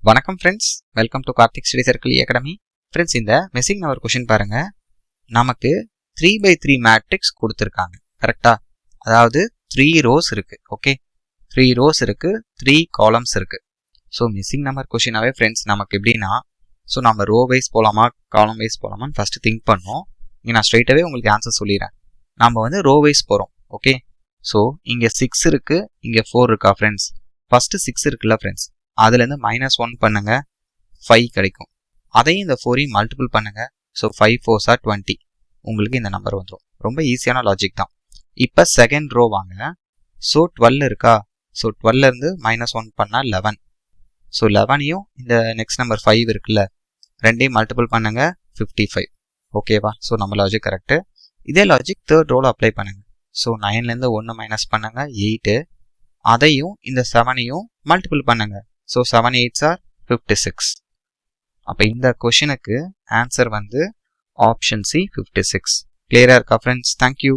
வணக்கம் friends, welcome to Karthik study circle academy. Friends, இந்த missing number question பாருங்க. நமக்கு 3x3 மேட்ரிக்ஸ் கொடுத்துருக்காங்க. கரெக்டா? அதாவது 3 rows இருக்கு. ஓகே, 3 rows இருக்கு, 3 columns இருக்கு. ஸோ மிஸ்ஸிங் நம்பர் கொஷினாவே ஃப்ரெண்ட்ஸ் நமக்கு எப்படின்னா, ஸோ நம்ம ரோ வைஸ் போகலாமா காலம் வைஸ் போகலாமான்னு ஃபஸ்ட்டு திங்க் பண்ணோம். இங்கே நான் ஸ்ட்ரைட்டாகவே உங்களுக்கு ஆன்சர் சொல்லிடுறேன். நம்ம வந்து ரோ வைஸ் போகிறோம். ஓகே, ஸோ இங்கே 6 இருக்கு, இங்கே 4 இருக்கா ஃப்ரெண்ட்ஸ்? ஃபஸ்ட்டு 6 இருக்குல்ல ஃப்ரெண்ட்ஸ், அதுலேருந்து -1 பண்ணுங்க, 5 கிடைக்கும். அதையும் இந்த 4ஐயும் மல்டிபிள் பண்ணுங்க. So 5 4s are 20. உங்களுக்கு இந்த நம்பர் வந்துடும். ரொம்ப ஈஸியான லாஜிக் தான். இப்போ செகண்ட் ரோ வாங்க. ஸோ 12 இருக்கா? ஸோ 12லேருந்து -1 பண்ணால் 11. ஸோ 11ஐயும் இந்த நெக்ஸ்ட் நம்பர் 5 இருக்குல்ல, ரெண்டையும் மல்டிபிள் பண்ணுங்க, 55. ஓகேவா? ஸோ நம்ம லாஜிக் கரெக்டு. இதே லாஜிக் தேர்ட் ரோவில் அப்ளை பண்ணுங்க. ஸோ 9லேருந்து 1 மைனஸ் பண்ணுங்க, 8. அதையும் இந்த 7ஐயும் மல்டிபிள் பண்ணுங்க. So 7 8s are 56. அப்போ இந்த கொஷினுக்கு ஆன்சர் வந்து ஆப்ஷன் சி 56. கிளியரா இருக்கா ஃப்ரெண்ட்ஸ்? தேங்க்யூ.